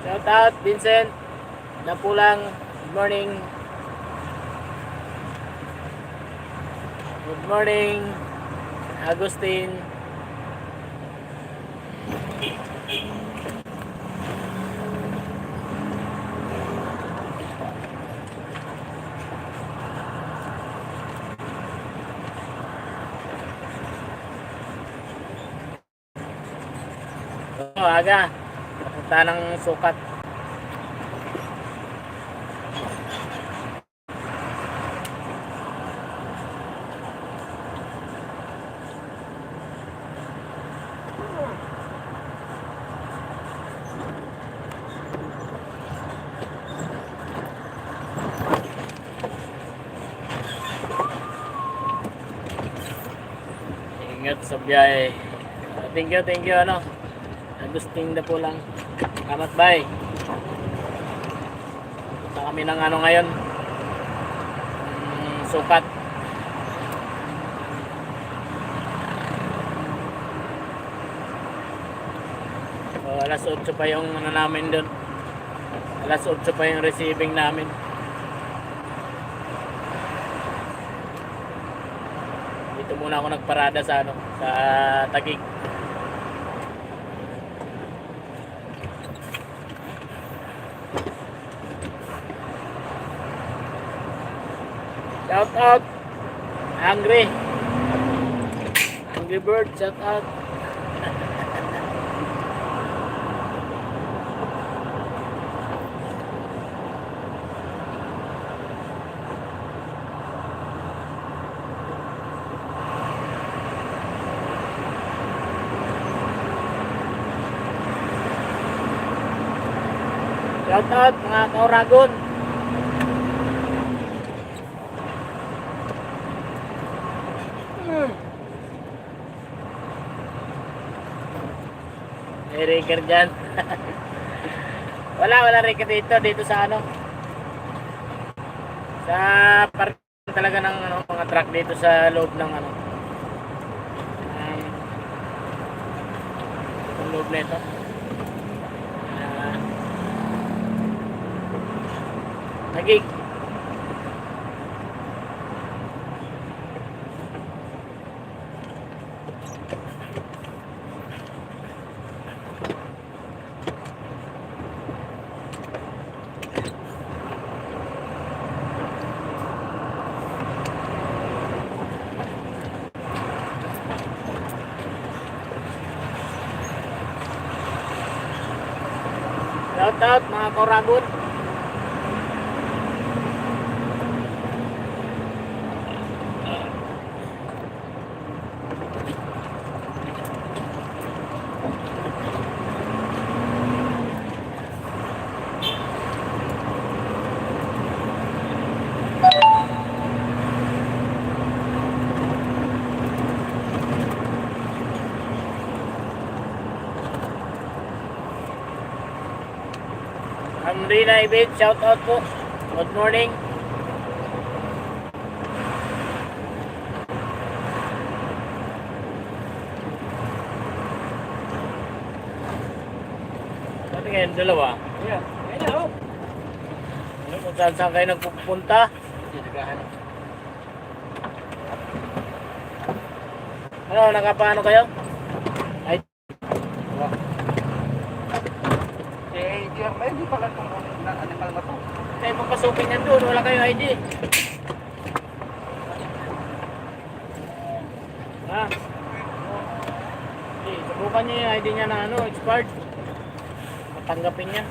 Shout out Vincent Napulang, good morning. Good morning Agustin. Aga papunta ng sukat. Ingat sa biyahe. Thank you ano. Agustin na po lang. Kamat bay. Punta kami ng ano ngayon. Sukat. Alas 8 pa yung ano namin doon. Alas 8 pa yung receiving namin. Dito muna ako nagparada sa ano, sa Taguig. Shout out Angry Bird, shout out. Shout out mga Kauragon. May reker dyan. wala reker dito sa ano, sa parking talaga ng ano, mga truck dito sa loob ng ano, loob nito. Taguig. Shout out mga Kauragon. Rina Ibit, shout out po. Good morning. Pati ngayon dalawa. Yeah. Hello. Ano kung saan kayo nagpupunta? Ano, nakapaano kayo? Ay, May hindi pala itong animal na to. Tayo papasukin yan doon, wala kayo ID. Ha? Okay, subukan niyo yung ID niya na ano, expired. Matanggapin niya.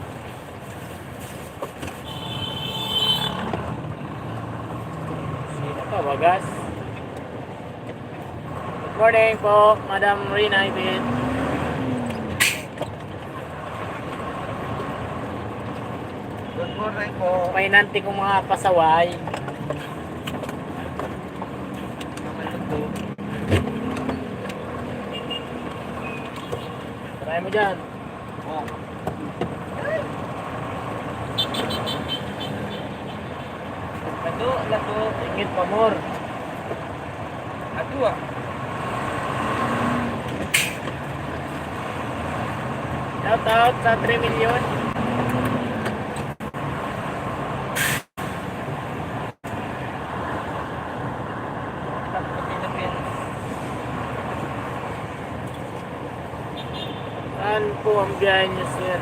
Sino ka, wagas? Good morning po, Madam Rina Ibit. Good morning po. Painanti kong mga pasaway. Try mo dyan. Oh. Lato. Ingit pa more. Ato ah. Shout out sa 3 million. Saan po ang biyahe niyo, sir?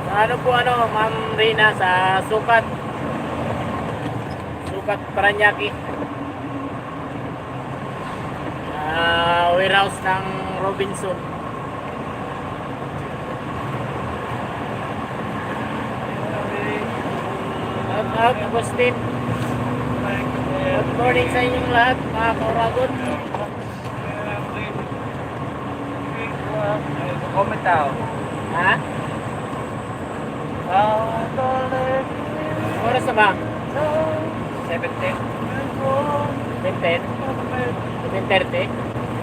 Sa ano po Ma'am Rina, sa Sukat. Sukat Paranaque. Warehouse ng Robinson. Shout out, Agustin. Good morning sa inyong lahat, mga kauragon. Comment daw. Ha? Oras na ba? 17. 10:10? 10:30?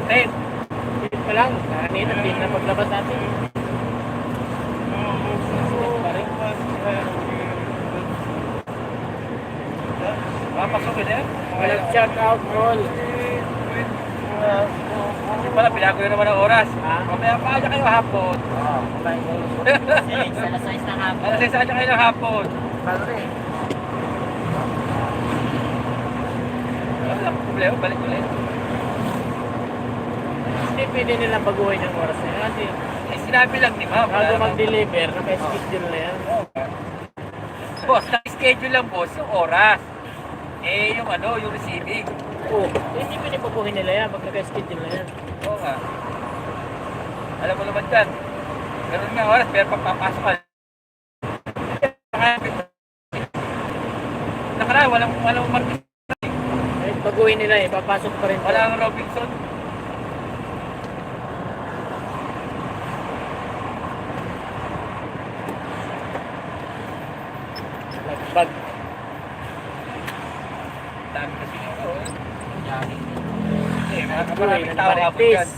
10. Hindi pa lang. Kanina, hindi na paglabas natin. Pa rin. Papasukin eh. Walang shout out all. Kasi pala, pinago yun naman ang oras. Ha? Mamaya pa aja kayo hapon. Oo. Alas 6 na hapon. Alas 6 aja kayo ng hapon. Wala ko problema, balik ulit. Hindi pwede nilang baguhin yung oras na yun. Kasi Eh, sinabi lang ni ma'am. bago mag-deliver, naka-schedule na yan. Boss, naka-schedule lang boss yung oras. Eh, yung yung receiving. Oo. Hindi pwede baguhin nila yan pag naka-schedule na yan. Oo nga. Alam mo naman dyan. Ganun nga oras, pero papapasok ka. Nakaraan, walang market. Kahit baguhin nila papasok pa rin. Walang Robinson. Lagbag. Dami kasi nyo. Eh, Maraming tao hapon dyan.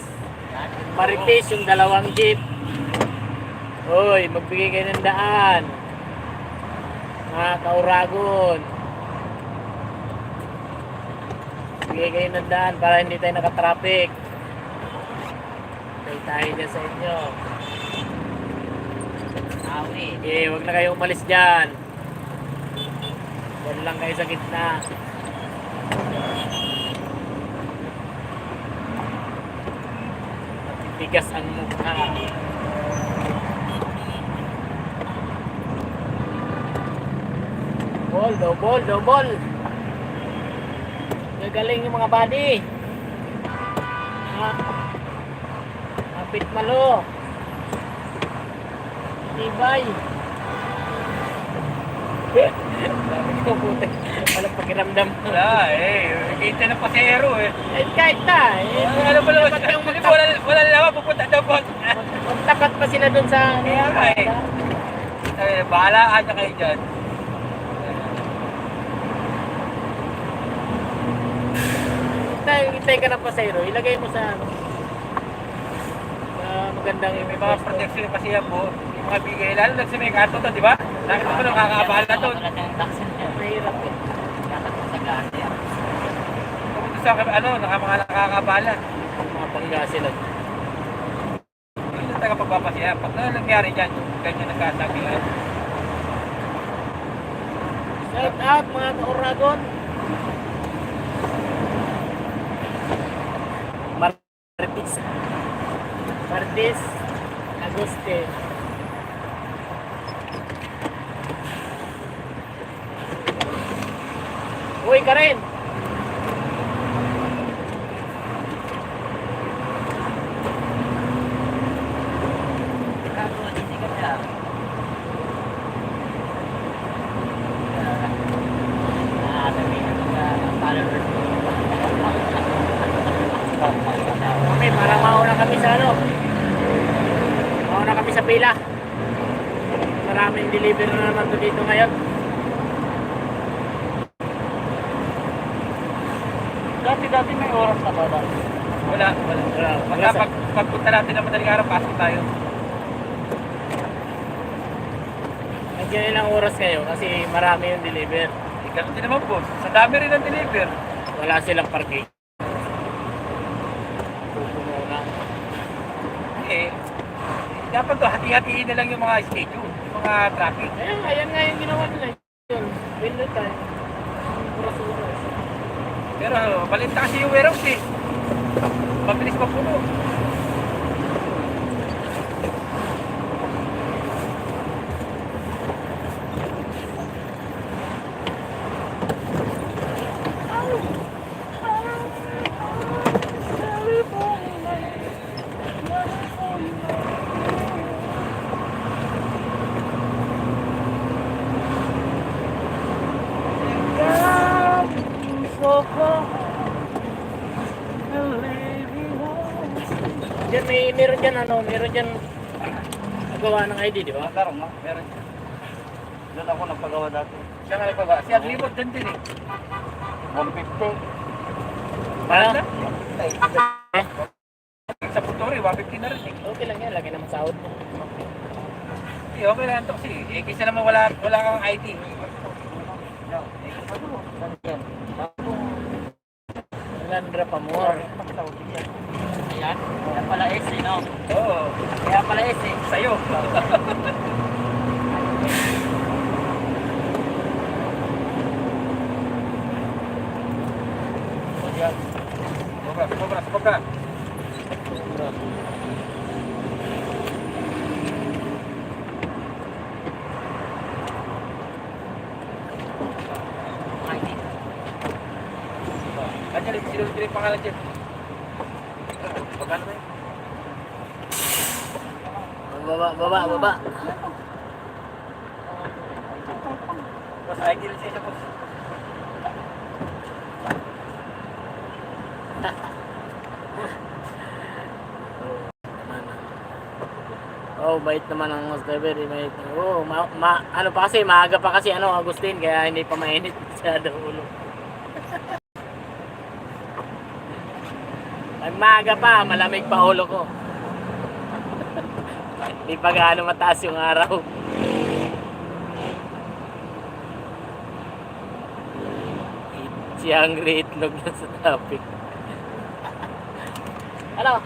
Marites yung dalawang jeep. Hoy, magbigay kayo ng daan. Mga kauragon. Magbigay kayo ng daan para hindi tayo nakatraffic. Tayo dyan sa inyo. Okay, huwag na kayo umalis dyan. Diyan lang kayo sa gitna. Tigas ang mukha. Double. Gagaling yung mga body. Kapit malo. Tibay. Sabi ko puti. Walang pakiramdam. Wala eh. Kita ng pasero eh. Eh kahit na. Ano ba naman? Dapat yung Wala naman pupunta daw po. magtapat pa sila dun sa... Kaya nga eh. Bahalaan na kayo dyan. Hintay ka ng pasayro, ilagay mo sa magandang May mga protection kasi yan po. Yung mga bigay. Lalo lang sa may kanto to, di ba? Nakita mo nung kakaabahala to. Mahirap eh. Pumunta sa mga nakakaabala. Mga pangga sila. Yun yung tagapagpapasya. Pag nangyari dyan, yung ganyan nagkasabihan. Shout out mga kauragon. Martis Agustin. uuwi ka rin. Okay, parang mauna kami sa ano. Mauna kami sa pila. Maraming deliver na naman to dito ngayon. Dati may oras na ba dati? Wala. Pagpunta natin ng madaling araw, pasok tayo. Nandiyan yun ang oras ngayon kasi marami yung deliver. Ganun din naman boss. Sa dami rin ang deliver. Wala silang parking. Pupuno na. Eh, dapat to, hati-hatiin na lang yung mga schedule, yung mga traffic. Ayan nga yung ginawa nila. Yun, window time. Oras-oras. Pero balinta kasi yung warehouse eh. Mabilis mapuno. Diyan meron dyan nagawa ng ID, di ba? Tarong no? Meron. Doon ako nagpagawa dati. Siya nga nagpagawa. Si Aglimot din din eh. 150. Ano? Sa Putori, 150 na rin eh. Okay lang yan, lagi naman sahod mo. Eh, okay lang ito kasi. Eh, kaysa naman wala kang ID. Landra pa more. Ayan. Kaya pala S eh, no? Oo. Kaya pala S eh. Sa'yo. Sobra. Kanya, sinunod yung pangalan dyan. Pagkano ba yun? Baba. Boss, ID rin siya boss. Oh, bait naman ang driver, bait. Oh, ano pa kasi, maaga pa kasi Agustin, kaya hindi pa mainit masyado ulo. Pag maaga pa, malamig pa ulo ko. Hindi pa gaano mataas yung araw. Si Hungry itlog na sa topic. Ano?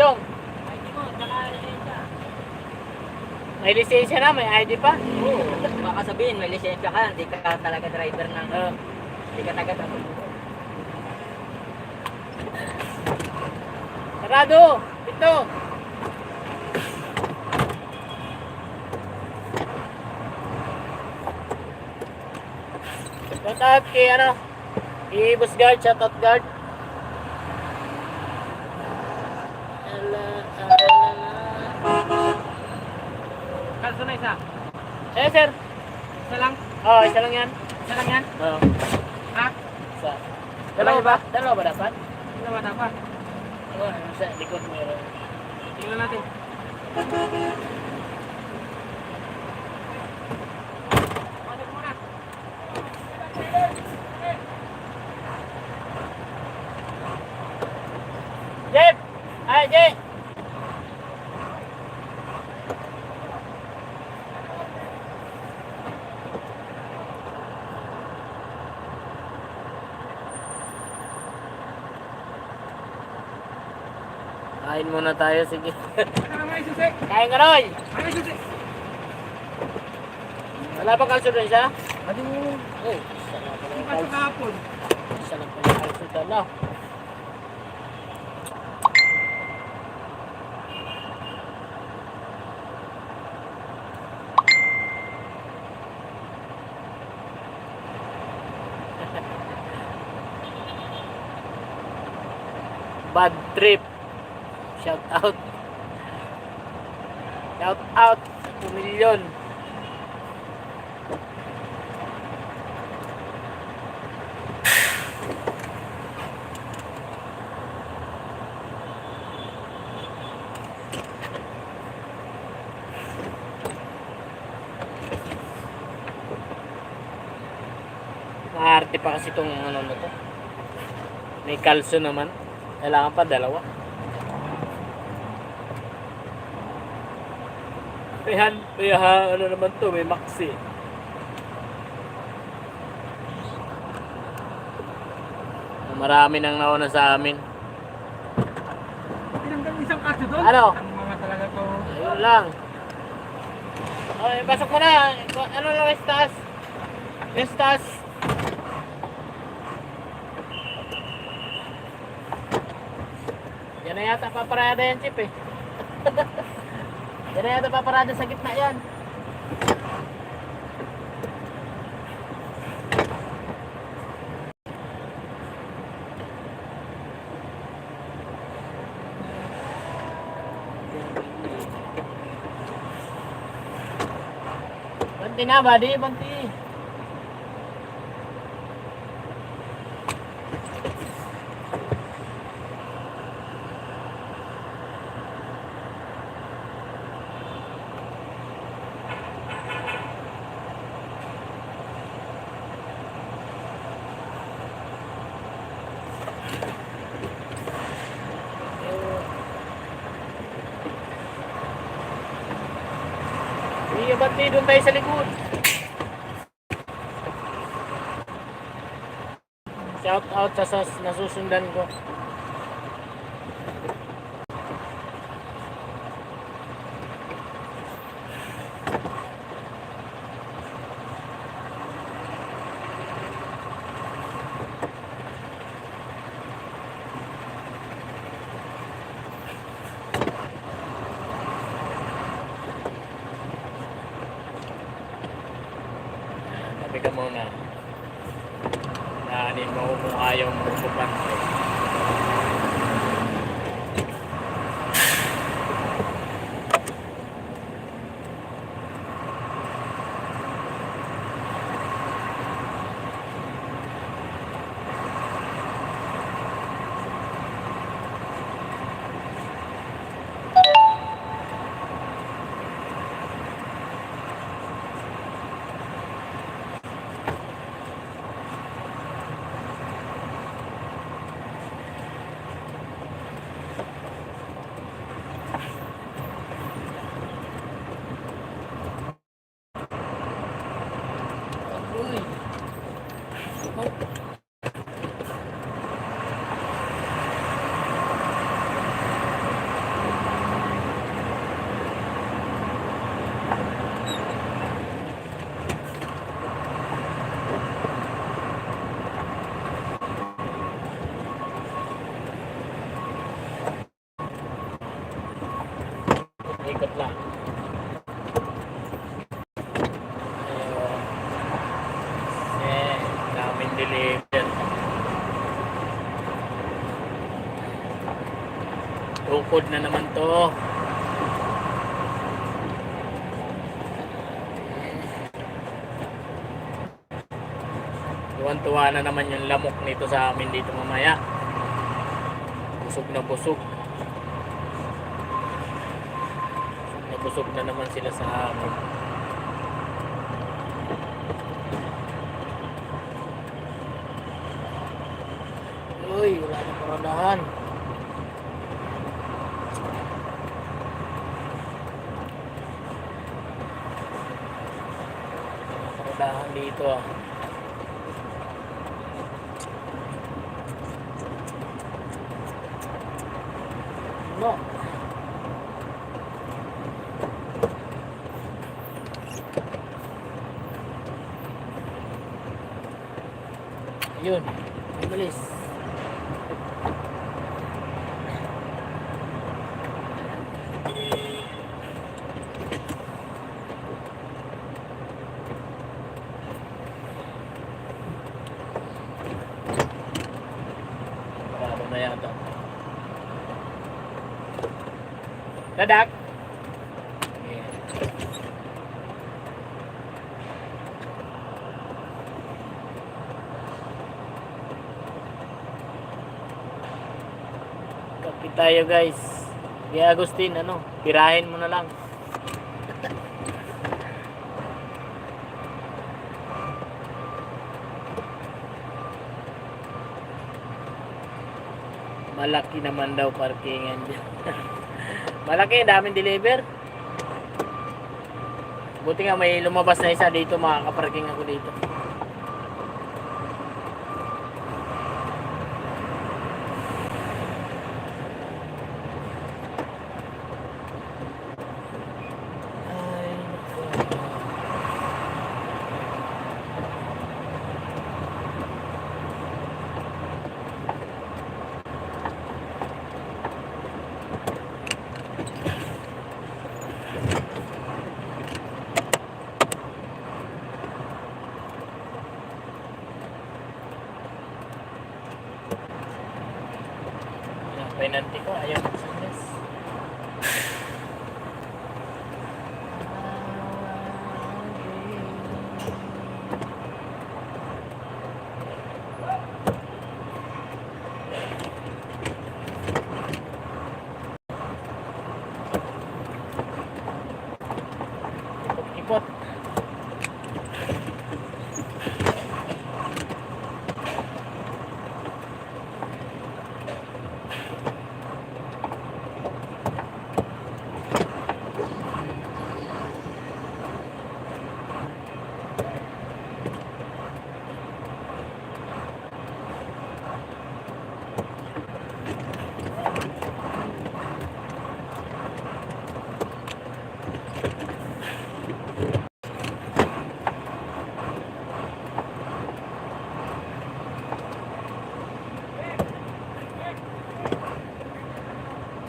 Yung? May lisensya na, may ID pa? Oo. Baka sabihin, may lisensya ka, hindi ka talaga driver ng... Hindi ka talaga driver. Sarado! Ito! Shout out kay kay Boss Guard, shout out guard. Kalso na isa. Sir. Isa lang. Oh, isa lang yan. Isa lang yan. Oo. Ha? Isa. Dalawa ba? Dalawa ba dapat? Dalawa dapat. Sa likod meron. Tingnan natin. Jeff! Ay, Jeff! Kain muna tayo, sige. Ano nga isusi? Kain ka, Roy! Ano isusi? Wala ba kalso doon siya? Ano? Oh, isa lang pala yung Pasok kalso. kahapon. Isa lang pala yung kalso doon, no? Bad Trip. Shout out. Shout out. 2 million. Maarte pa kasi itong ano na to. May kalso naman. Kailangan pa dalawa. Ano naman to, may maxi. Marami nang nauna sa amin. Tinanggal isang kaso doon. Ano? Ang mga talaga to. Ayun lang. Okay, pasok mo na. Ano lang, Estas? Estas? Yan na yata paparada yan, Chip eh. Yan na yata paparada sa gitna yan. Banti na, buddy. Banti. Iya, banti. Doon tayo sa likod. Shout out sa nasusundan ko. Tabi ka muna. Naanin mo kung ayaw mo kupante. Uy. Ikot lang. Daming deliver. Tukod na naman to. Tuwan-tuwa na naman yung lamok nito sa amin dito mamaya. Busog na busog. Busog na naman sila sa amin. Uy, wala na paradahan. Paradahan dito ah. No. Yun, bilis. Parado na yata. Dadak. Kapit tayo guys. Kaya Agustin, ano, tirahin mo na lang. Malaki naman daw parkingan dyan. Malaki, daming deliver. Buti nga may lumabas na isa dito, makakaparking ako dito. Ay, naku. Yung penalty ko, ayaw magsandas. Ikot-ikot.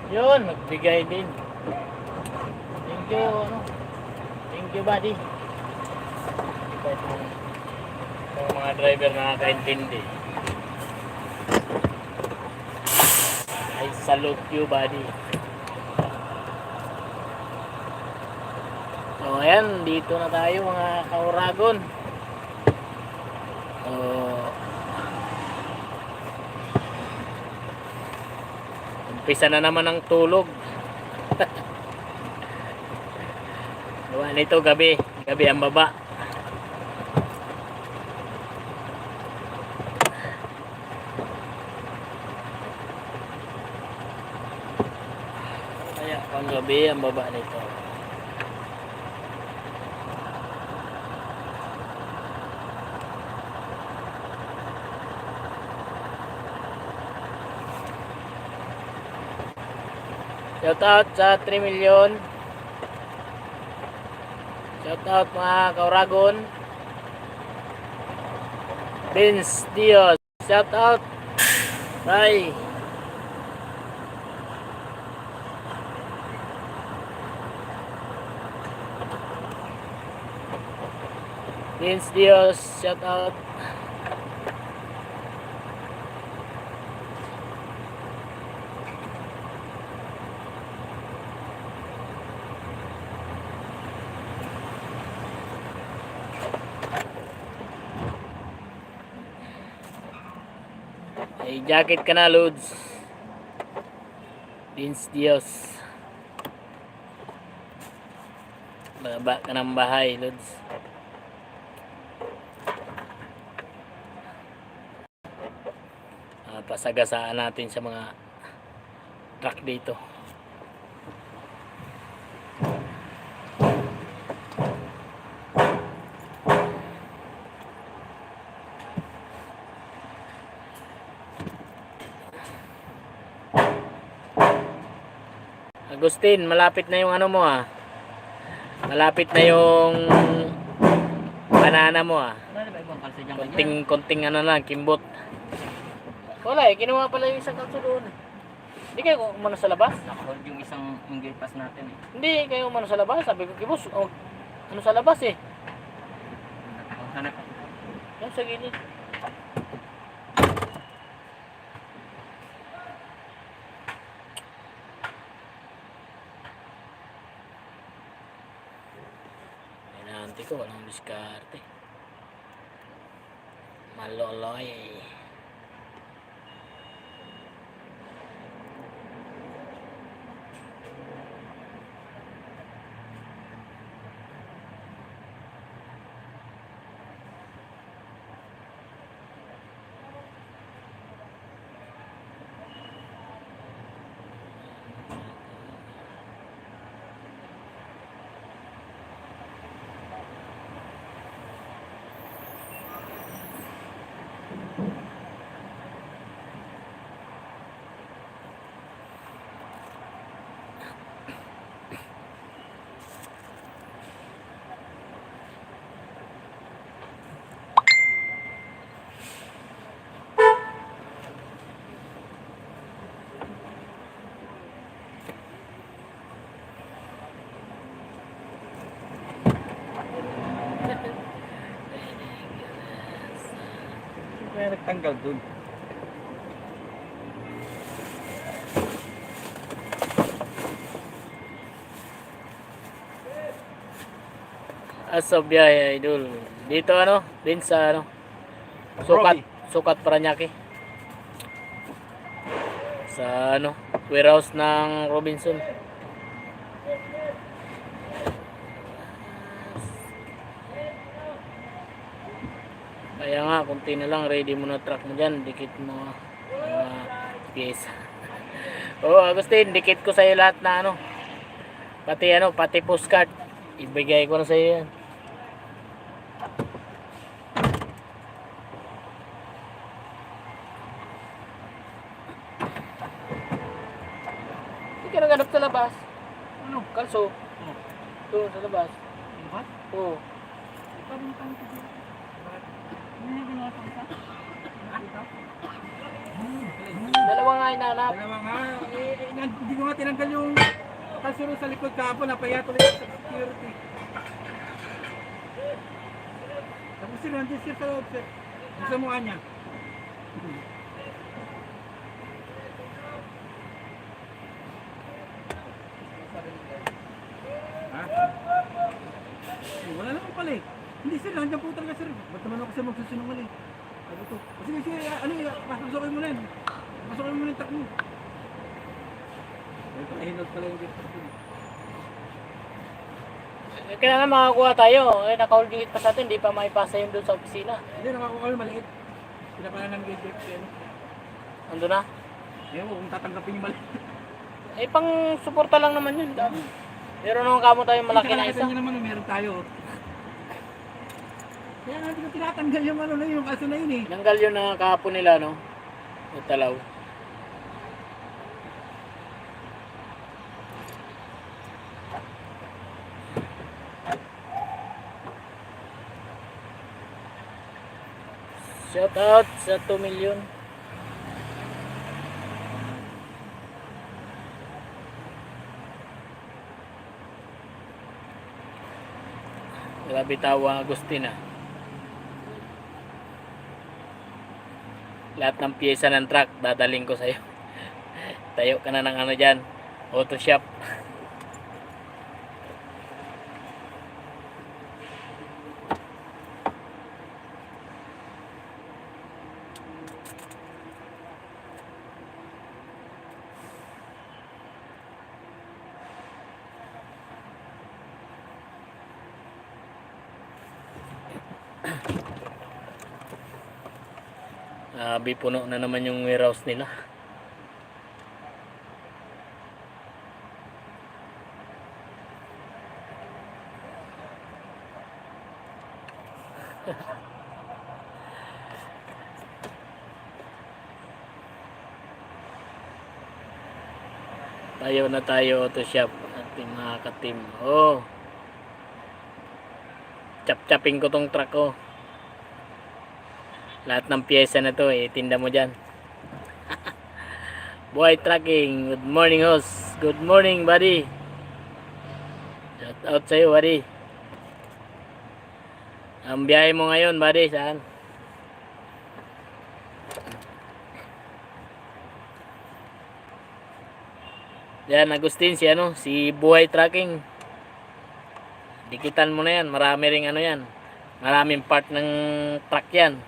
Yun, magbigay din. Thank you, ano. Thank you, buddy. Itong mga driver na nakakaintindi. I salute you, buddy. So, ayan, dito na tayo mga kauragon. So, umpisa na naman ang tulog. Gawa nito gabi. Gabi ang baba. Kaya pang gabi ang baba nito. Shout out sa 3 million. Shout out mga kauragon. Vince Dios. Shout out. Bye. Vince Dios. Shout out. Ay, jacket ka na, Lods. Vince Dios. Baba ka ng bahay, Lods. Pasagasaan natin sa mga truck dito. Agustin, malapit na yung ano mo ah. Malapit na yung banana mo ah. Ano ba ibang kalsa dyan Konting ano lang, kimbot. Wala eh, kinuha pala yung isang kalso doon. Hindi kayo umano sa labas? Nakahold yung isang ingay pass natin eh. Hindi kayo umano sa labas. Sabi ko, Kibos, ano sa labas eh. Hanap ako. Yan sa gilid. diskarte ko, walang diskarte. Maloloy. Kaya nagtanggal dun. Asa biyahe idol. Dito ano, din sa ano. Sukat, Sukat Paranaque. Sa ano, warehouse ng Robinson. Kaya nga, kunti na lang, ready mo na truck mo dyan, dikit mo mga pyesa. Oo, Agustin, dikit ko sa'yo lahat na ano, pati postcard, ibigay ko na sa'yo yan. Hindi ka naganap sa labas. Ano? Kalso. Doon sa labas. Ba? Oo. Parang tanggal dun. Hindi ginawa pa isa. Dalawa nga inanap. Dalawa nga, hindi ko nga tinanggal yung kalsuro sa likod kahapon, napaya tuloy sa security. Tapos sila, nandiyan siya sa loob, sir. Gusto mo nga niya. Ha? Wala naman pala eh. Hindi sir, nandiyan po talaga sir. Ba't naman ako sir magsusunungan eh. Sabi ko, sige sige, ano yun, pasokin mo na yun. Pasokin mo na yung truck mo. Ay, pakahinod pala yung truck mo. Kailangan makakuha tayo. Naka-hold unit pa sa atin, di pa maipasa yun doon sa opisina. Hindi, nakakuha kami maliit. Pinapalan ng gate gate ano. Ando na? Ewan, kung tatanggapin yung maliit. Pang suporta lang naman yun. Meron naman kamo tayong malaki na isa. Kaya naman, meron tayo. Kaya nga, hindi ko tinatanggal yung ano na yung kaso na yun eh. Nanggal yun na kahapon nila, no? Utalaw. Shout out sa 2 million. Grabe tawa Agustina. Lahat ng piyesa ng truck dadaling ko sa'yo. Tayo ka na ng ano dyan, auto shop. Puno na naman yung warehouse nila. Tayo na tayo auto shop ating mga katim. Oh. Chap-chapin ko tong truck ko. Lahat ng pyesa na to tinda mo dyan. Buhay Trucking. Good morning host. Good morning buddy. Shout out sa'yo buddy. Ang biyahe mo ngayon buddy, saan? Yan Agustin, si Buhay Trucking. Dikitan mo na yan. Marami ring ano yan. Maraming part ng truck yan.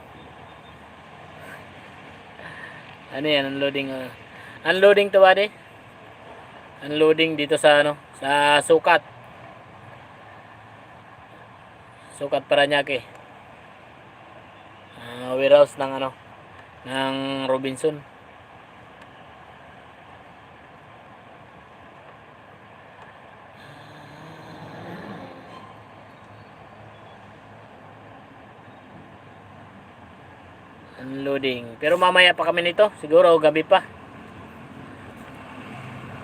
Ano yan? Unloading. Unloading to buddy. Unloading dito sa ano. Sa sukat. Sukat Paranaque. Warehouse ng ano. Ng Robinson. Unloading. Pero mamaya pa kami nito. Siguro gabi pa.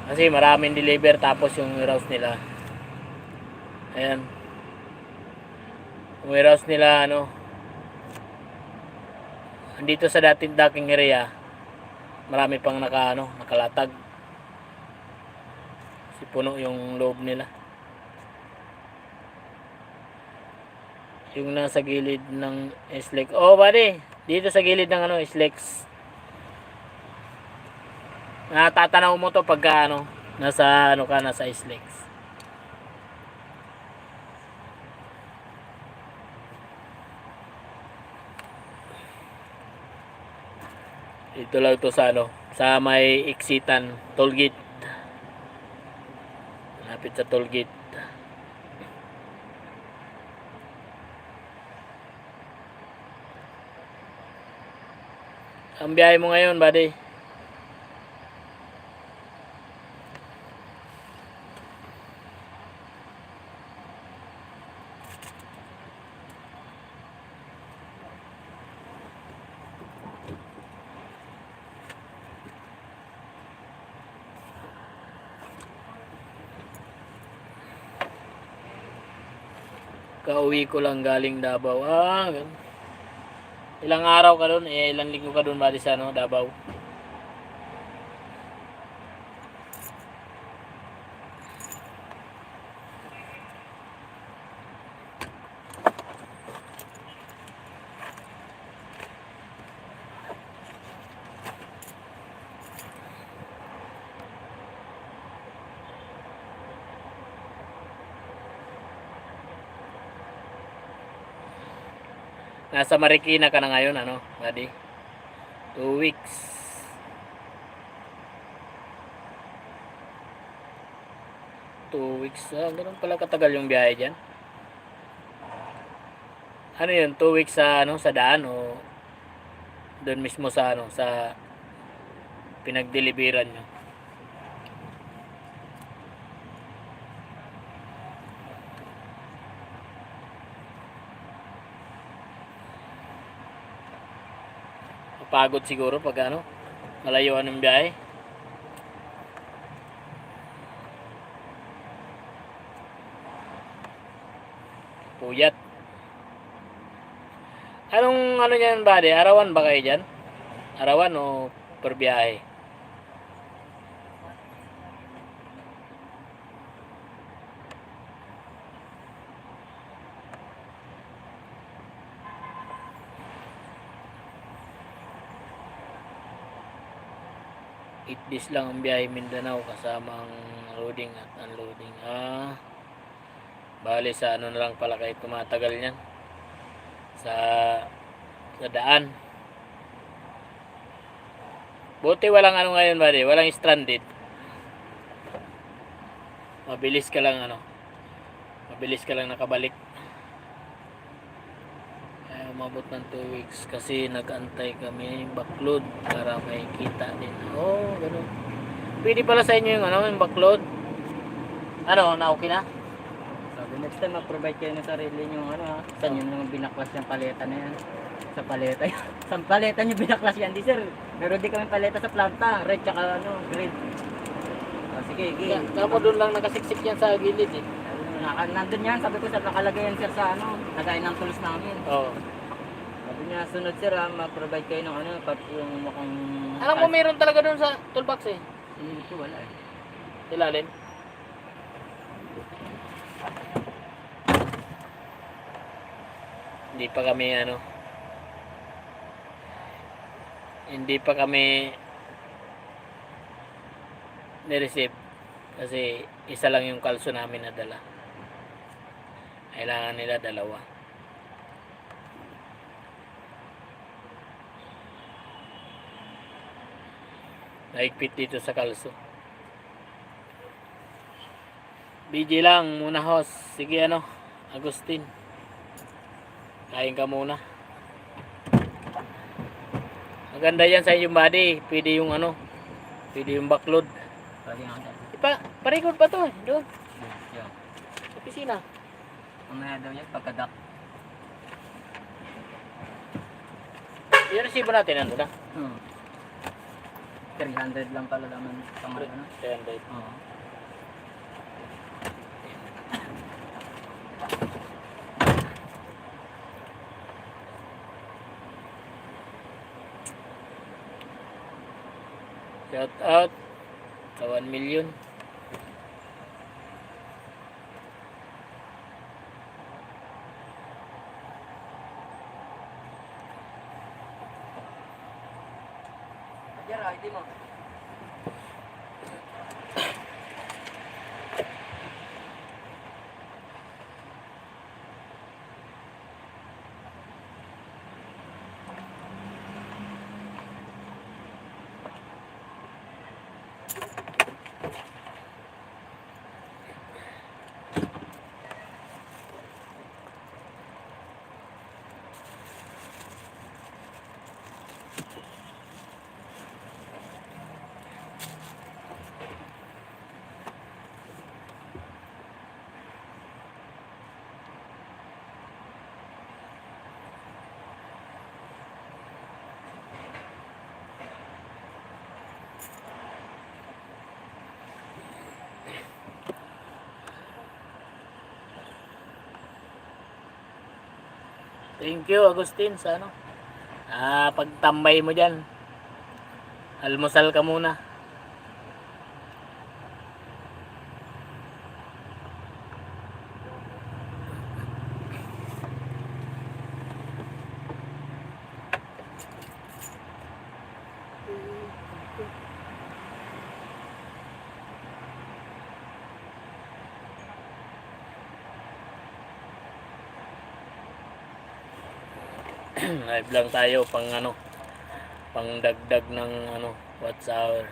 Kasi maraming deliver tapos yung warehouse nila. Ayan. Yung warehouse nila ano. Andito sa dating area. Marami pang nakalatag. Si puno yung loob nila. Yung nasa gilid ng SLEX. Oh, buddy. Dito sa gilid ng SLEX. Natatanaw mo to pagka nasa nasa SLEX. Ito lang to sa sa may Iksitan, tollgate. Malapit sa tollgate. Ang biyahe mo ngayon, buddy? Kauwi ko lang galing Davao. Ganun. Ilang araw ka doon? Ilang linggo ka doon, buddy, sa Davao? Nasa Marikina ka na ngayon, buddy? 2 weeks. 2 weeks. Ganun pala katagal yung biyahe dyan. Ano yun? 2 weeks sa, sa daan o doon mismo sa, sa pinagdeliveran nyo? Pagod siguro pag malayuan ng biyahe. Puyat. Anong niyan, buddy? Arawan ba kayo dyan? Arawan o per biyahe? It days lang ang biyahe Mindanao kasama ang loading at unloading. Bali sa na lang pala kayo tumatagal niyan. Sa daan. Buti walang ngayon, buddy, walang stranded. Mabilis ka lang Mabilis ka lang nakabalik. Umabot ng 2 weeks kasi nag-antay kami backload para may kita din. Ganun. Pwede pala sa inyo yung backload. Na okay na? Sabi next time mag-provide kayo ng sarili nyo saan yun yung binaklas yung paleta na yan? Sa paleta yan. Sa paleta nyo binaklas yan, di sir. Meron di kami paleta sa planta, red tsaka green. Sige, Tapos doon lang nakasiksik yan sa gilid eh. Nandun yan, sabi ko sir, nakalagay yan sir sa lagay ng tools namin. Oo. Sabi niya, sunod sir mag-provide kayo ng yung mukhang... Alam mo meron talaga doon sa toolbox eh. Hindi ko wala eh. Ilalim. Hindi pa kami ni-receive kasi isa lang yung kalso namin nadala. Kailangan nila dalawa. Naigpit dito sa kalso. BJ lang muna host. Sige ano, Agustin. Kain ka muna. Maganda yan sa inyong body. Pwede yung ano, pwede yung backload. Pwede nga dyan. Pa-record pa to eh. Doon, Yan. sa pisina. Mamaya daw yan, pagkadak. Yung resibo natin nandun na. 300 lang pala naman pang ano. 300. Oo. Shout out sa 1 million. Diyan, ID mo. Thank you Agustin sa ano. Pagtambay mo diyan. Almusal ka muna. Live lang tayo pang ano, pang dagdag ng ano, watch hour.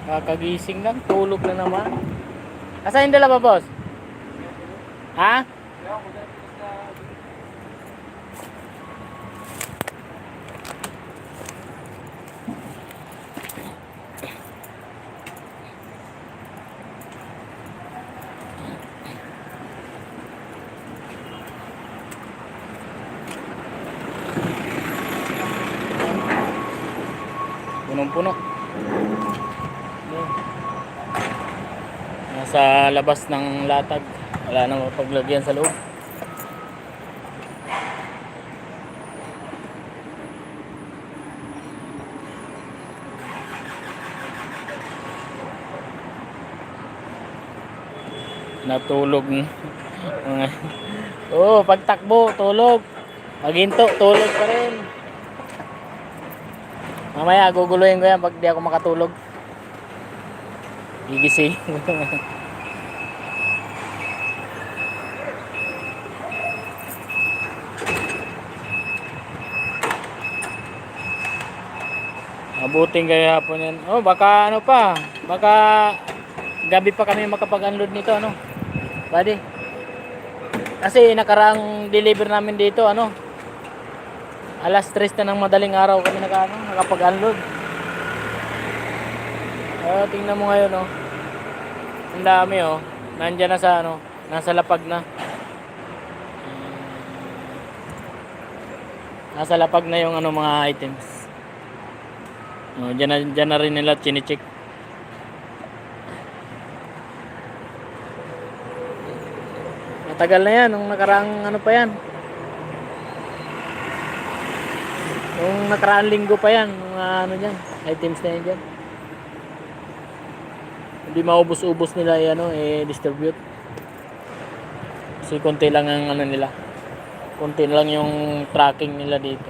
Kakagising lang, tulog na naman. Asa yung dalawa, boss? Ha? Punong-puno. Ayan. Nasa labas ng latag. Wala nang paglagyan sa loob. Natulog. Oh, pagtakbo, tulog. Paghinto, tulog pa rin. Mamaya guguluhin ko yan pag di ako makatulog. Gigising. Abuting kaya hapon yan. Oh, baka ano pa. Baka gabi pa kami makapag-unload nito, ano. Buddy. Kasi nakaraang deliver namin dito, ano. Alas 3 na ng madaling araw kami nakapag-unload. Tingnan mo ngayon, oh. Ang dami, oh. Nandiyan na sa, ano, nasa lapag na. Nasa lapag na yung, ano, mga items. Oh, dyan na rin nila chine-check. Matagal na yan, nung nakaraang, ano pa yan. Nung nakaraang linggo pa yan, mga ano dyan, items na yan dyan. Hindi maubos-ubos nila ano, distribute. Kasi konti lang ang ano nila. Konti lang yung tracking nila dito.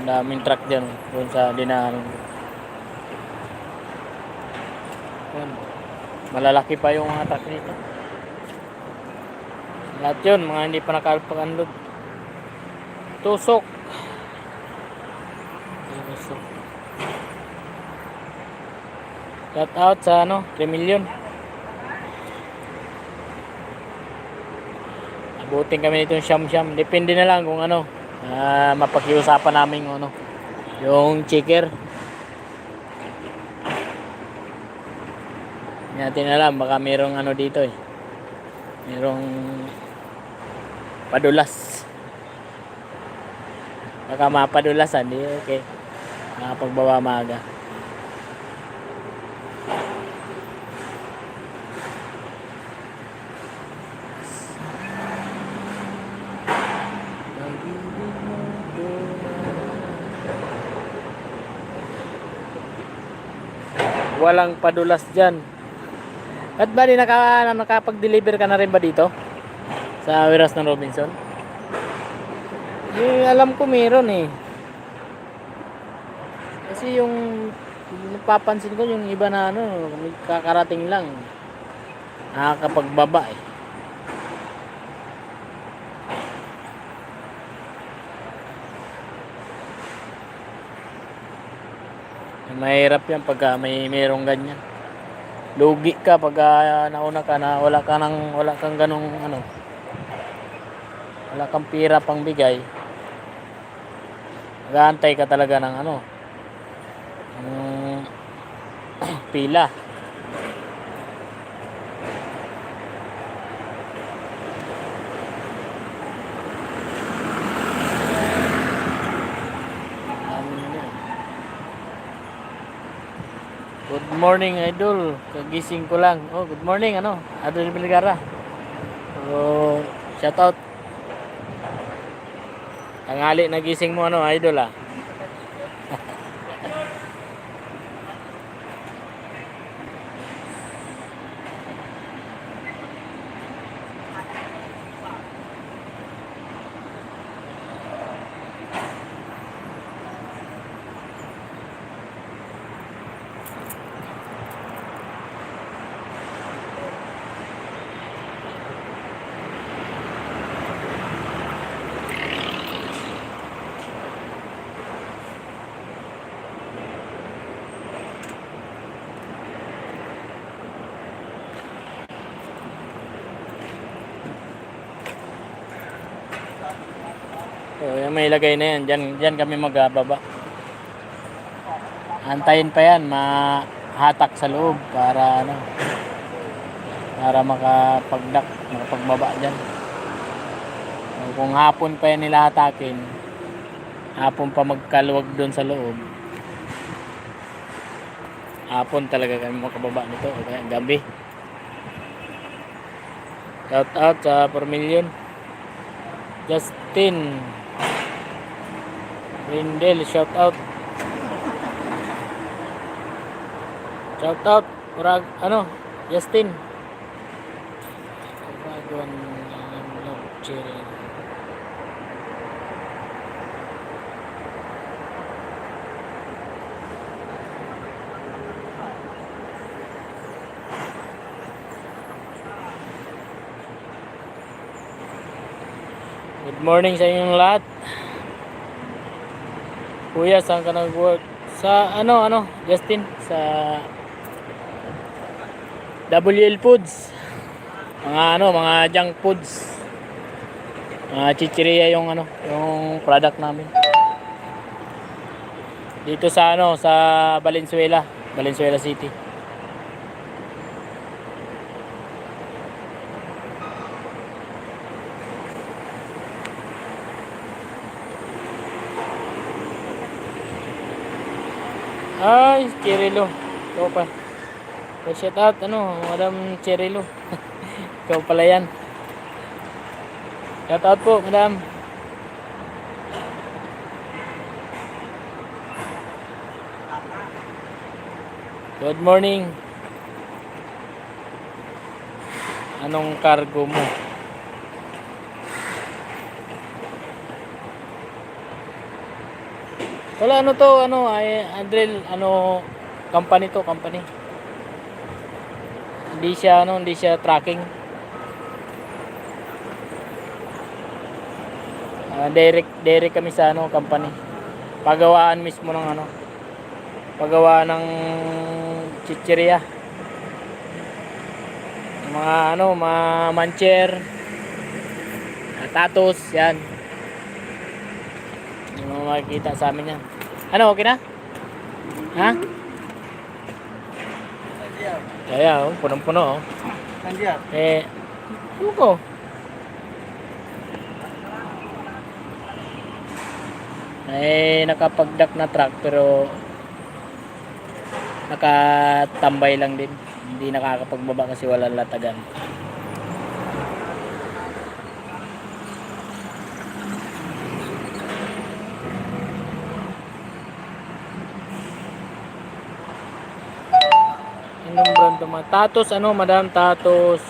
Ang daming truck dyan doon sa dinaanan. Malalaki pa yung mga truck nito. Lahat yun, mga hindi pa nakapag-unload. Tusok. Shout out sa ano, 3 million. Abutin kami nitong siyam-siyam. Depende na lang kung ano, mapakiusapan namin ano, yung checker. Hindi natin alam, baka merong ano dito eh. Merong padulas. Baka mapadulasan, di okay. Nakapagbawa maaga. Walang padulas dyan. At ba di nakapag-deliver ka na rin ba dito? Sa warehouse ng Robinson? Alam ko meron eh. Kasi yung napapansin ko yung iba na ano, kakarating lang. Nakakapagbaba eh. Mahirap yan pagka mayroong ganyan. Lugi ka pagka nauna ka na wala kang ganong ano. Wala kang pira pang bigay. Mag-aantay ka talaga ng ano. Pila. Good morning, idol. Kagising ko lang. Oh, good morning, ano? Idol Bilgara. So, shout out. Tanghali nagising mo, ano, idol ah. yan, may ilagay na yan. Diyan kami magbaba. Antayin pa yan, mahatak sa loob para ano, para makapagbaba dyan. Kung hapon pa yan nila hatakin, hapon pa magkaluwag doon sa loob, hapon talaga kami makababa nito, o kaya gabi. Shout out sa 4 million. Justin Rindel, shout out. Shout out para ano, Justin. Baguan love cherry. Good morning sa inyong lahat. Kuya, saan ka nag-work? Sa ano, Justin? Sa WL Foods. Mga junk foods. Mga chichiria yung product namin. Dito sa sa Valenzuela City. Ay, Chirilo. Ikaw pa. Shout out, Madam Chirilo. Ikaw pala yan. Shout out po, Madam. Good morning. Anong cargo mo? Wala, Andrel, company to, company. Hindi siya tracking. Direct kami sa company. Pagawaan mismo ng paggawa ng chicheria. Mga mancher, tatos, yan. Hindi mo makikita sa amin yan. Okay na? Ha? Kaya, punong-puno, Nandiyan. Ano ko? Nakapagdak na truck pero nakatambay lang din. Hindi nakakapagbaba kasi walang latagan. Anong brand to? Tatos, Madam? Tatos.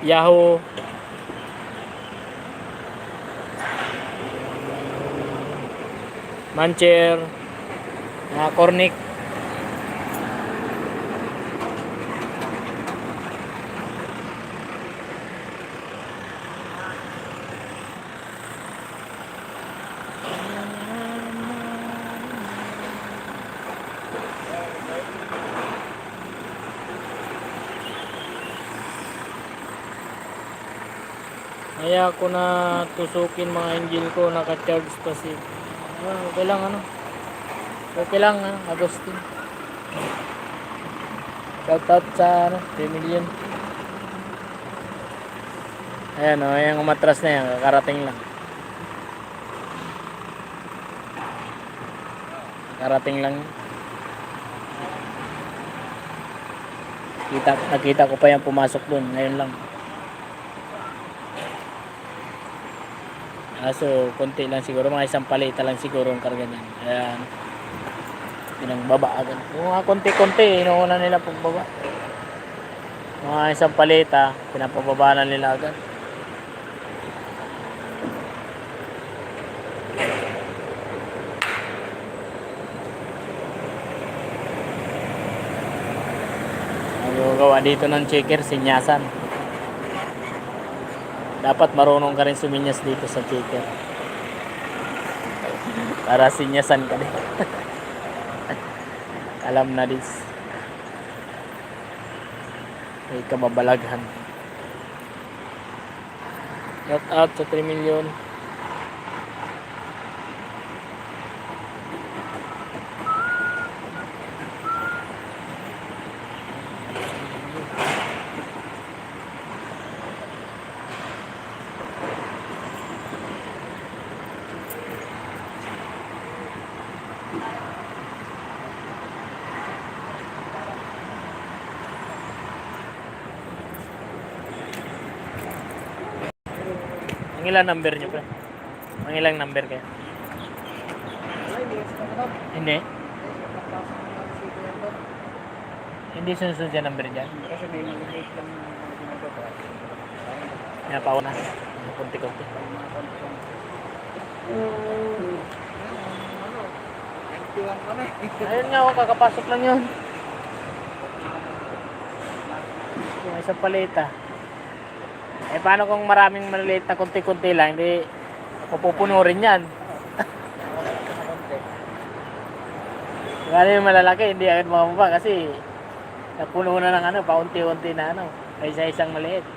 Yahoo. Mancher. Cornic. Kaya ako na tusukin mga engine ko, naka-charge pa si. Okay lang Okay lang Agustin. Shout out sa 3 million. Ayan yung umatras na yan, kakarating lang. Karating lang. Nakita ko pa yan pumasok dun, ngayon lang. So konti lang siguro, mga isang palita lang siguro ang karga niyan. Ayan. Pinangbaba agad. Kung konti-konti, inuuna nila pagbaba. Mga isang palita, pinapababa na nila agad. Ang gawa dito ng checker, sinyasan. Dapat marunong ka rin suminyas dito sa checker. Para sinyasan ka din. Alam na dis. May kababalaghan. Shout out sa 3 million. Ang ilang number niyo pa? Ang ilang number kayo? Hindi. Hindi sunod yung number dyan. Kasi may maliliit lang na ginagawa. Yan, pauna. Kunti-kunti. Nagtiwang ko na eh. Ayun nga, kakapasok lang yun. Yung isang paleta. Eh, paano kung maraming maliliit na kunti-kunti lang, hindi mapupuno rin yan. Kaya yung malalaki, hindi agad makababa kasi napuno na ng ano, paunti-unti na ano, kaysa isang maliit.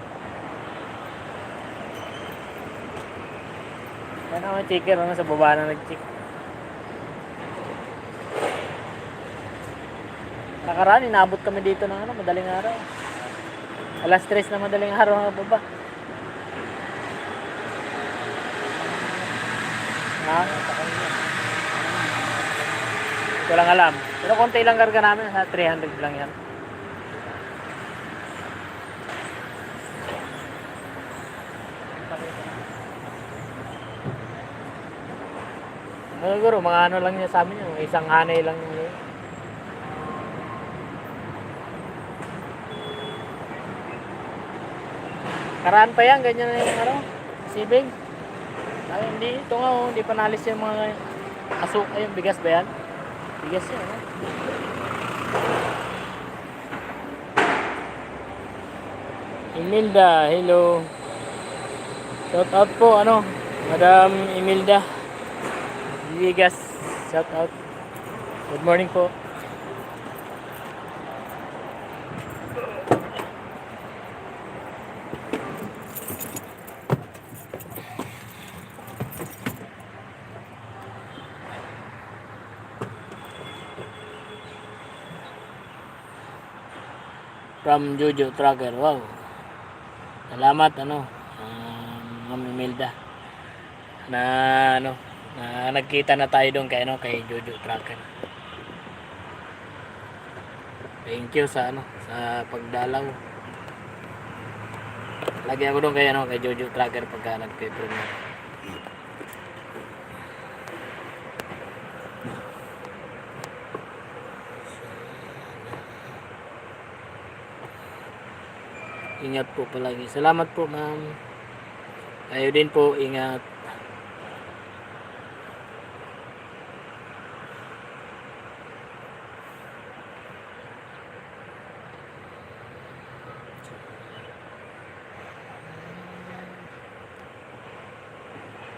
Yan ang checker, ano, sa baba na nag-check. Nakaraan, inabot kami dito ng ano, madaling araw. Alas 3 na madaling araw ang baba. Ha? Ito lang alam. Pero konti lang karga namin, sa 300 lang yan. Siguro, mga ano lang niya sa amin yun. Isang hanay lang yun. Karaan pa yan, ganyan na yung ano, sibig. Ay, hindi, ito nga oh, hindi pa nalis yung mga asuk, ayun, bigas ba yan? Bigas yan, oh. Imelda, hello. Shout out po, ano, Madam Imelda. Bigas, shout out. Good morning po. From Jojo Tracker. Wow. Salamat ano, Ma'am Imelda. Na ano, na nagkita na tayo doon kay ano, kay Jojo Tracker. Thank you sa ano, sa pagdalaw. Lagi ako doon kay ano, kay Jojo Tracker pagka nagpe-premiere. Ingat po palagi. Salamat po, ma'am. Kayo din po, ingat.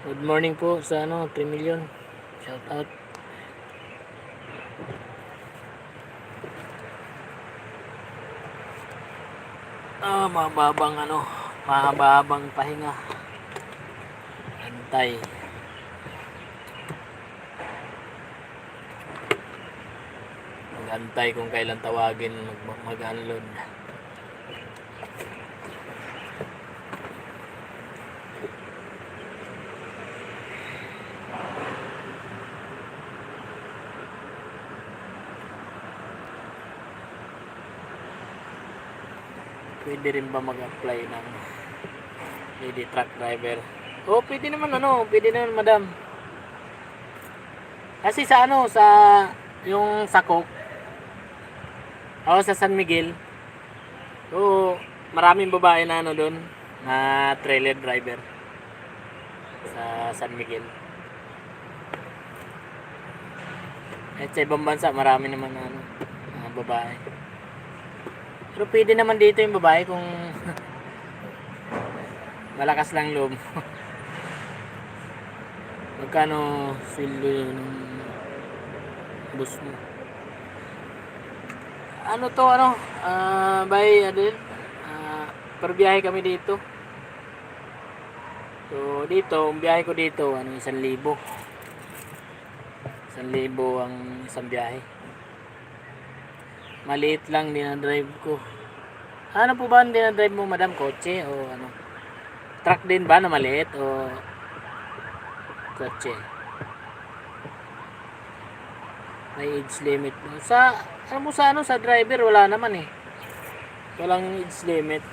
Good morning po sa ano, 3 million. Shout out. Mahabang ano, mahabang pahinga. Antay. Mag-antay kung kailan tawagin mag-unload. Pwede rin ba mag-apply ng lady truck driver? Oh, pwede naman ano, pwede naman madam. Kasi sa ano, sa yung Sakop, sa San Miguel, maraming babae na ano doon, na trailer driver sa San Miguel. At sa ibang bansa, marami naman na ano, babae. Pero pwede naman dito yung babae kung malakas lang loob. Magkano sweldo ng boss mo? Ano to, ano? Per biyahe kami dito. So dito, ang biyahe ko dito, 1,000. 1,000 ang isang biyahe. Maliit lang dinadrive ko. Ano po ba ang dinadrive mo, madam? Kotse o ano? Truck din ba na maliit o kotse? May age limit mo. Sa driver wala naman eh. Walang age limit.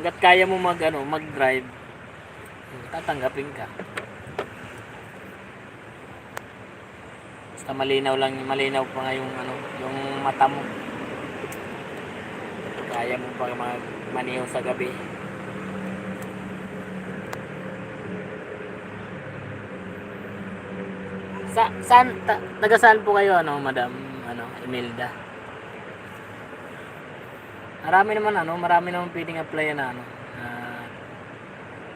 Hanggat kaya mo mag-drive, tatanggapin ka. Basta malinaw pa nga yung mata mo. Kaya mo pa magmaniho sa gabi. Taga saan po kayo, madam, Imelda? Marami naman pwedeng apply na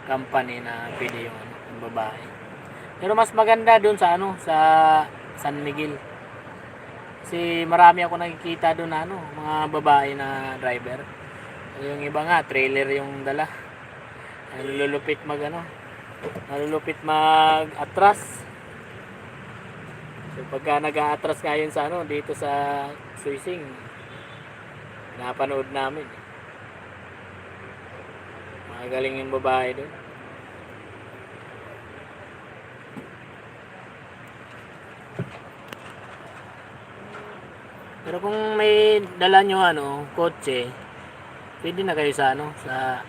company na pwede yung babae. Pero mas maganda doon sa San Miguel. Kasi marami ako nakikita doon mga babae na driver. Yung iba nga trailer yung dala. Nalulupit mag-atras. So pagka nag-a-atras ngayon dito sa Suising, napanood namin. Magaling yung babae doon. Pero kung may dala nyo kotse, pwede na kayo sa sa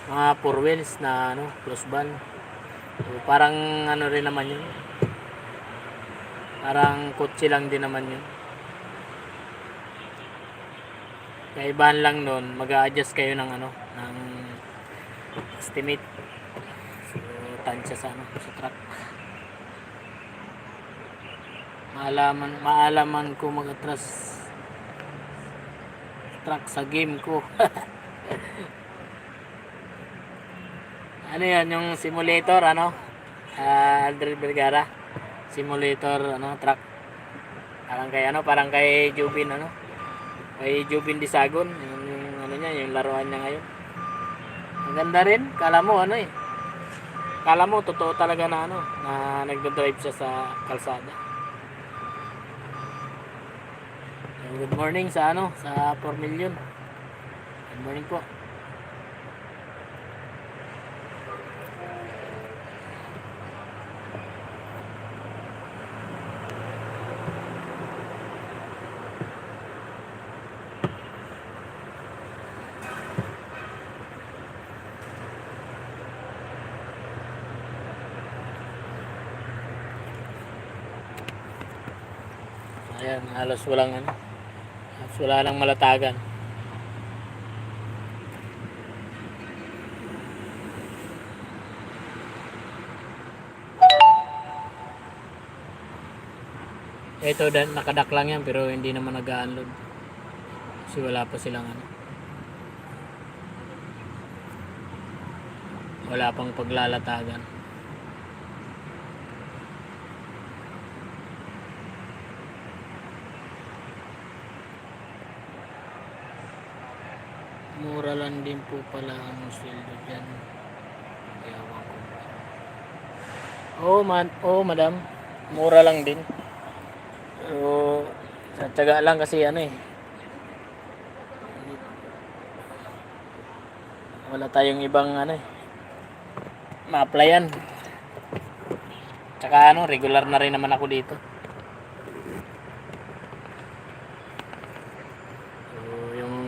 mga 4 wheels na cross van. So, parang rin naman yun. Parang kotse lang din naman yun. Kaibahan lang nun, mag-a-adjust kayo ng ng estimate. So, tansya sa truck. Maalaman ko mag-atras truck sa game ko. Ano yan, yung simulator, Aldred Vergara. Simulator, truck. Parang kay Jubin, kay Jubin Disagon. Yung yung laruan niya ngayon. Ang ganda rin. Kala mo, totoo talaga na nagdodrive siya sa kalsada. Good morning sa 4 million. Good morning po. Ayan, halos wala nang malatagan. Ito nakadak lang yan pero hindi naman nag-unload. Kasi wala pa silang wala pang paglalatagan. Mura lang din po pala ang sweldo dyan. Ewan ko. Madam. Mura lang din. So, tsaga lang kasi wala tayong ibang ma-applyan. Tsaka regular na rin naman ako dito.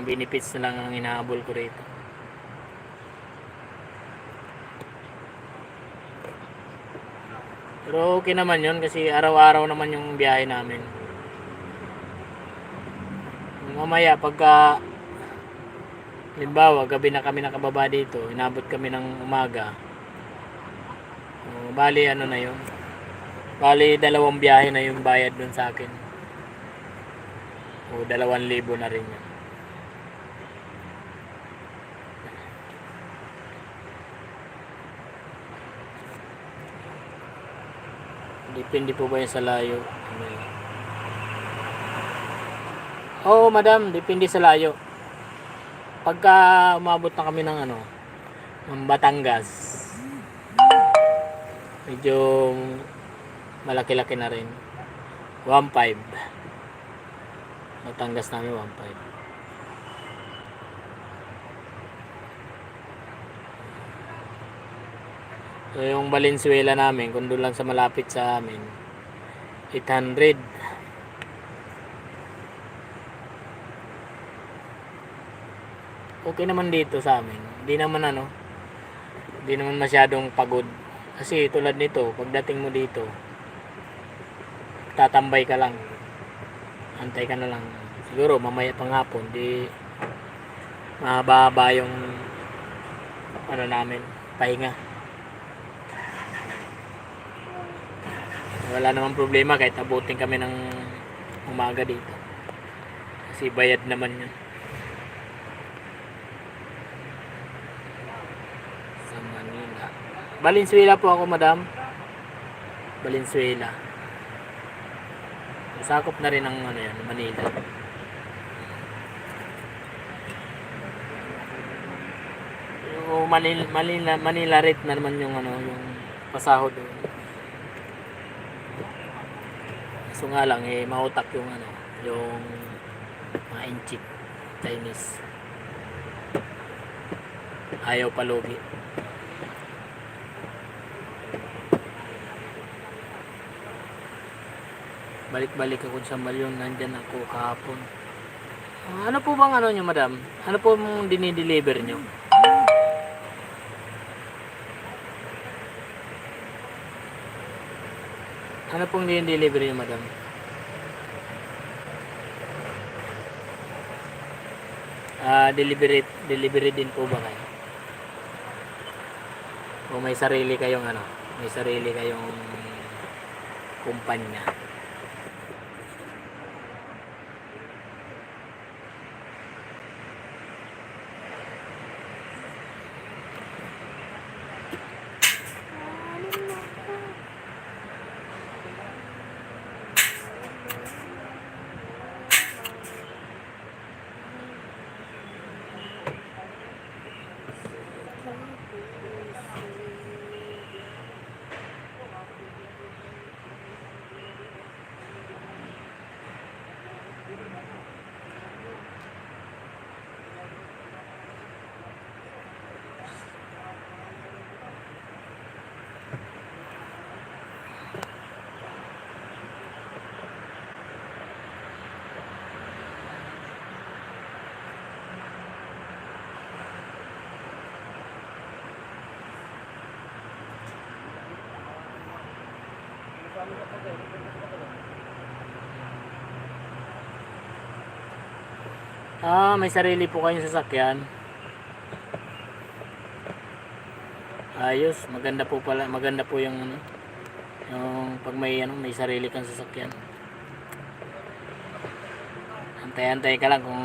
Benefits na lang ang hinahabol ko rito. Pero okay naman yun kasi araw-araw naman yung biyahe namin. Mamaya pagka halimbawa gabi na kami nakababa dito, inabot kami ng umaga. Bali na yun. Bali 2 biyahe na yung bayad dun sa akin. 2,000 na rin yun. Depende po ba yun sa layo? Oo, madam, depende sa layo. Pagka umabot na kami ng Batangas, Medyo malaki-laki na rin. 1.5. Natangas namin 1.5. So yung Valenzuela namin, kung doon lang sa malapit sa amin, 800. Okay naman dito sa amin. Hindi naman masyadong pagod. Kasi tulad nito, pagdating mo dito, tatambay ka lang. Antay ka na lang. Siguro mamaya pang hapon, di mahaba yung ano namin, pahinga. Wala namang problema kahit abutin kami ng umaga dito. Kasi bayad naman yun. Sa Manila. Valenzuela po ako, madam. Valenzuela. Sakop na rin ang ano yan, Manila. Yung Manila rate na naman yung ano, yung pasahod doon. So nga lang mautak yung ano, yung mga inchik Chinese. Ayaw palugi. Balik-balik ako sa Malyon, nandyan ako kahapon. Ano po bang ano nyo, madam? Ano po mong dinideliver nyo? Ano pong dinideliver nyo, madam? Delivery din po ba kayo? O may sarili kayong ano? May sarili kayong kumpanya? May sarili po kayong sasakyan. Ayos, maganda po pala, maganda po yung ano, yung pag may ano, may sarili kang sasakyan. Antay-antay ka lang kung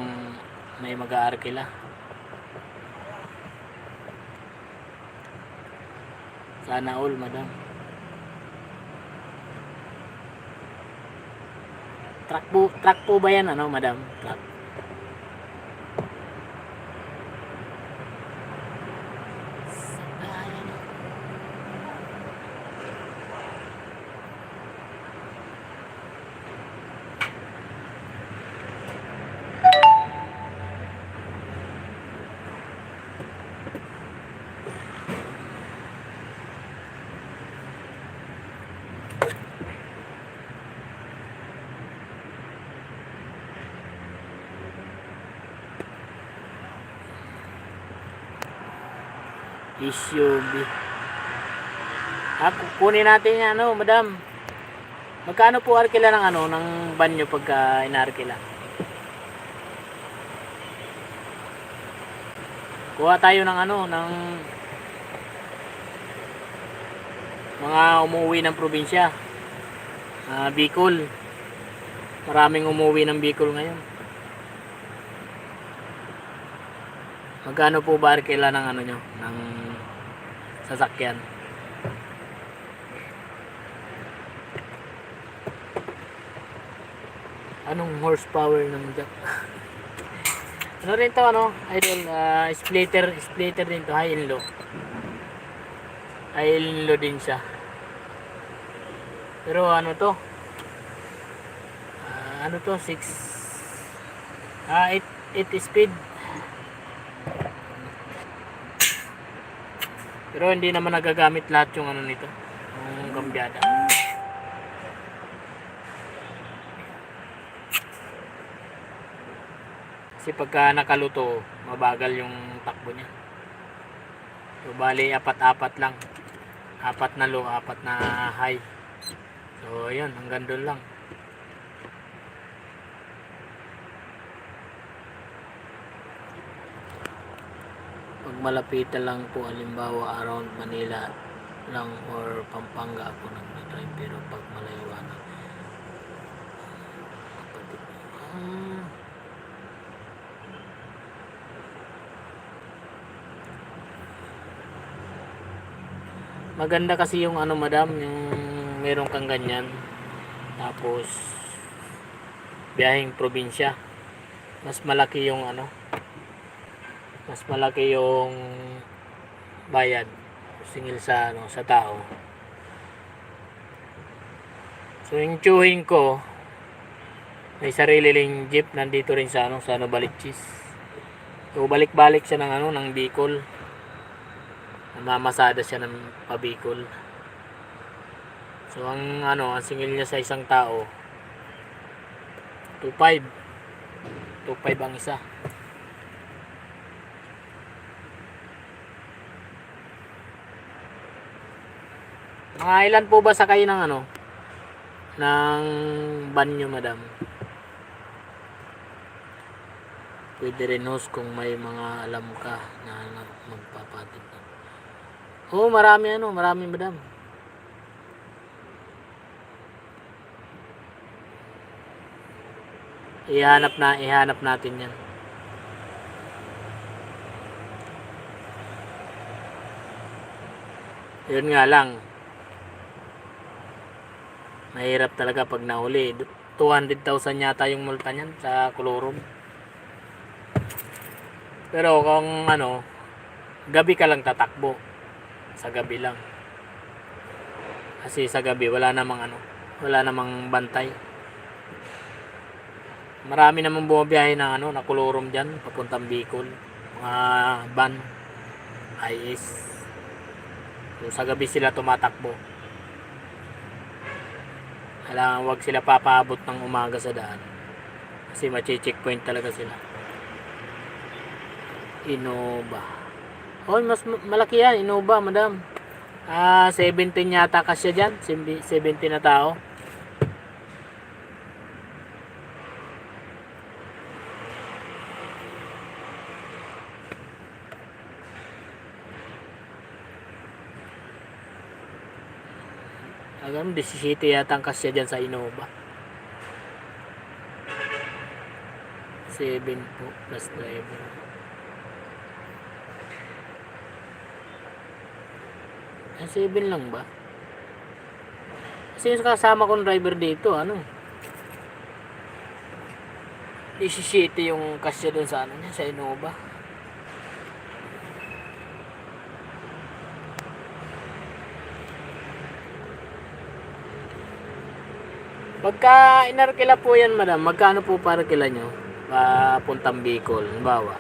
may mag-aarkila. Sana all, madam. Truck po ba yan, ano, madam? Truck. SUV. Kunin natin yan, ano, madam. Magkano po arkila ng ano, ng banyo pagka inarkila? Kuha tayo ng ano, ng mga umuwi ng probinsya. Bicol. Maraming umuwi ng Bicol ngayon. Magkano po ba arkila ng ano nyo, ng sasakyan? Anong horsepower ng jack? Ano rin to, ano, idol? Splitter din to, high and low. High and low din siya. Pero ano to? Ano to? 8 speed. Pero hindi naman nagagamit lahat yung ano nito. Yung kambyada. Kasi pagka nakaluto, mabagal yung takbo niya. So, bali, apat-apat lang. 4 na low, 4 na high. So, ayun, hanggang doon lang. Pag malapitan lang po, halimbawa, around Manila lang or Pampanga ako nag-drive. Pero pag malayuan, maganda kasi yung ano madam, yung meron kang ganyan. Tapos biyaheng probinsya. Mas malaki yung ano, mas malaki yung bayad singil sa ano sa tao. So yung chewing ko, may sarili ring jeep nandito rin sa ano sa Novaliches. So balik-balik siya ng ano ng Bicol. Namamasada siya ng pabikol. So ang ano, ang singil niya sa isang tao 2.5 ang isa. Mga ilan po ba sakay ng ano ng banyo madam? Pwede rin host kung may mga alam ka na magpapatid. Oo, marami madam. Ihanap natin 'yan. Yun nga lang. Mahirap talaga pag nahuli. 200,000 yata yung multa niyan sa Colorum. Pero kung ano, gabi ka lang tatakbo. Sa gabi lang. Kasi sa gabi wala namang bantay. Marami namang bumabiyahe ng ano, na Colorum diyan papuntang Bicol. Mga van, IS. So, sa gabi sila tumatakbo. Kailangan wag sila papaabot ng umaga sa daan. Kasi machi-checkpoint talaga sila. Innova. Oh, mas malaki yan, Innova, madam. 17 yata kasya dyan. 17 na tao. Hanggang 17 yata ang kasya dyan sa Innova. 7 po plus driver. Ay, 7 lang ba? Kasi yung kasama kong driver dito, ano? 17 yung kasya dun sa ano niya, sa Innova. Pagka inarkila po yan, madam, magkano po para kila nyo? Papuntang Bicol, halimbawa.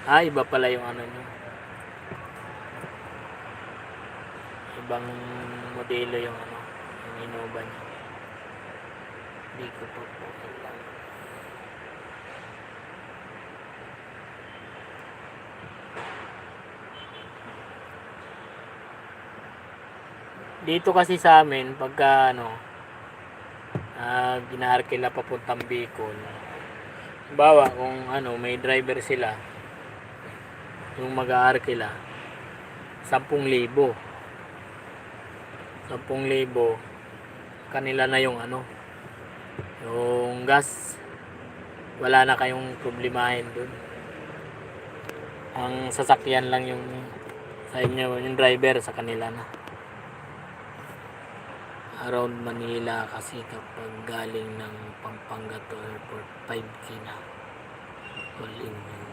Iba pala yung ano nyo. Ibang modelo yung ano, yung Innova nyo. Hindi ko po alam. Dito kasi sa amin, pagka ano, ginaarkila papuntang Bicol. Halimbawa, kung ano, may driver sila, yung mag-aarkila 10,000 kanila na yung ano yung gas, wala na kayong problemahin dun. Ang sasakyan lang yung sa inyo, yung driver sa kanila na. Around Manila kasi kapag galing ng Pampanga to airport 5K na all in yun.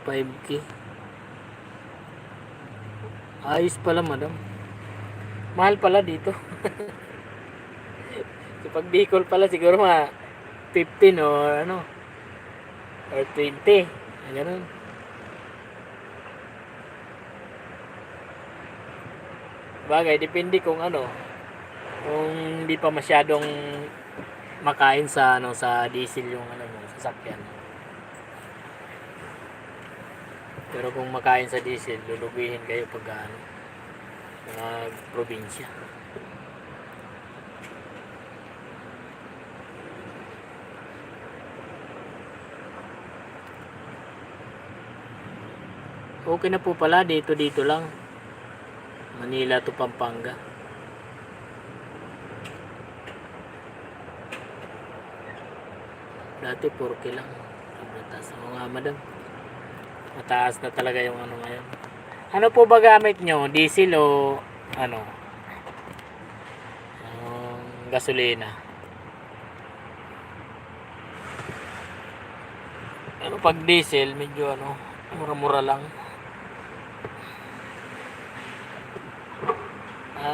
5K. Ayos pala, madam. Mahal pala dito. So, pag Bicol pala siguro mga 15 or ano, or 20. Ganun. Bagay, depende kung ano, kung hindi pa masyadong makain sa ano, sa diesel yung ano mo, sasakyan. Pero kung makain sa diesel, lulubihin kayo pag ano, mga probinsya. Okay na po pala, dito lang. Manila to Pampanga. Dati 4K lang. Sobrang taas. Oo nga, madam. Mataas na talaga yung ano ngayon. Ano po ba gamit nyo? Diesel o ano? Gasolina? Ano pag diesel, medyo ano, mura-mura lang.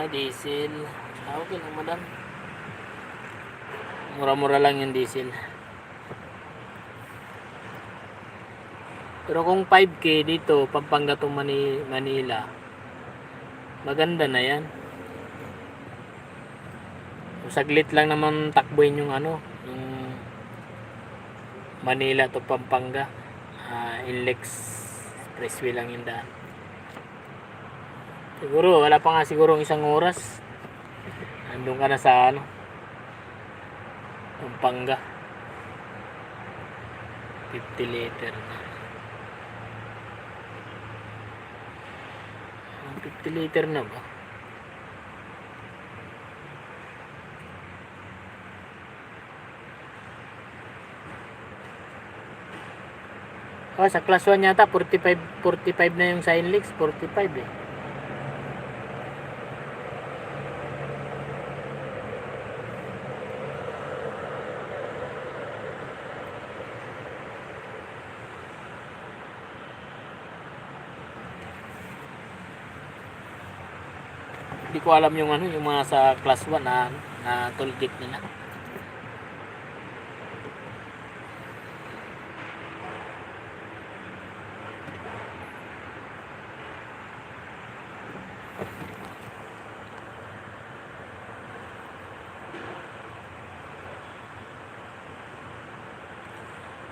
Diesel. Okay lang, madam. Mura-mura lang yung diesel. Pero kung 5K dito, Pampanga to Manila, maganda na yan. Saglit lang naman takbuhin yung ano, yung Manila to Pampanga. Inlex Expressway lang yung daan. Siguro, wala pa nga siguro isang oras. Andun ka na sa ano, Pampanga. 50 liter na. 50 liter na ba? Sa class 1 yata 45 na yung Sinlex, 45 eh. Hindi ko alam yung ano, yung mga sa class 1 na toll gate nila.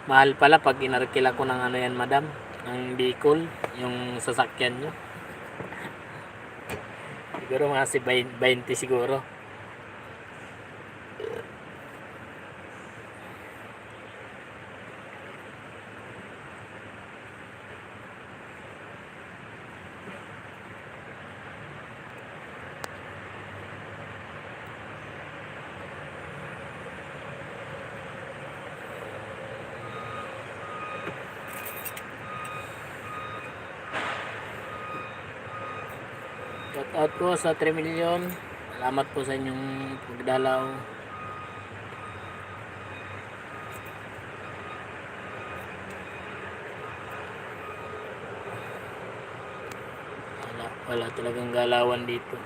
Mahal pala pag inarkila ko ng ano yan, madam, ng Bicol, yung sasakyan nyo. Siguro mga 20 siguro. Shout out po sa 3 million. Salamat po sa inyong pagdalaw. Wala talagang galawan dito.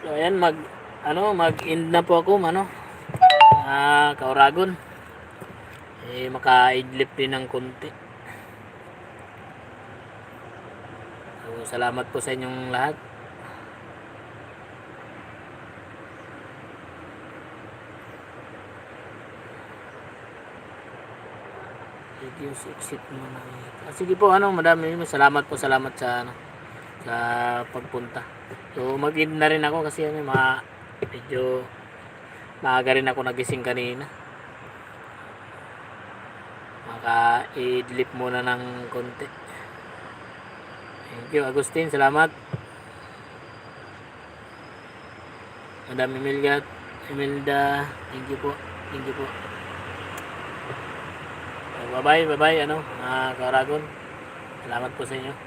So ayan, mag-end na po ako, Kauragon. Maka-idlip din ng konti. So salamat po sa inyong lahat. Reduce exit mo na. Sige po, madami salamat sa sa pagpunta. So mag-end na rin ako kasi ano, medyo maaga rin ako nagising kanina. Maka-idlip muna ng konti. Thank you, Agustin. Salamat. Madam Imelda. Thank you po. Thank you po. So, bye-bye, ano, Karagon. Salamat po sa inyo.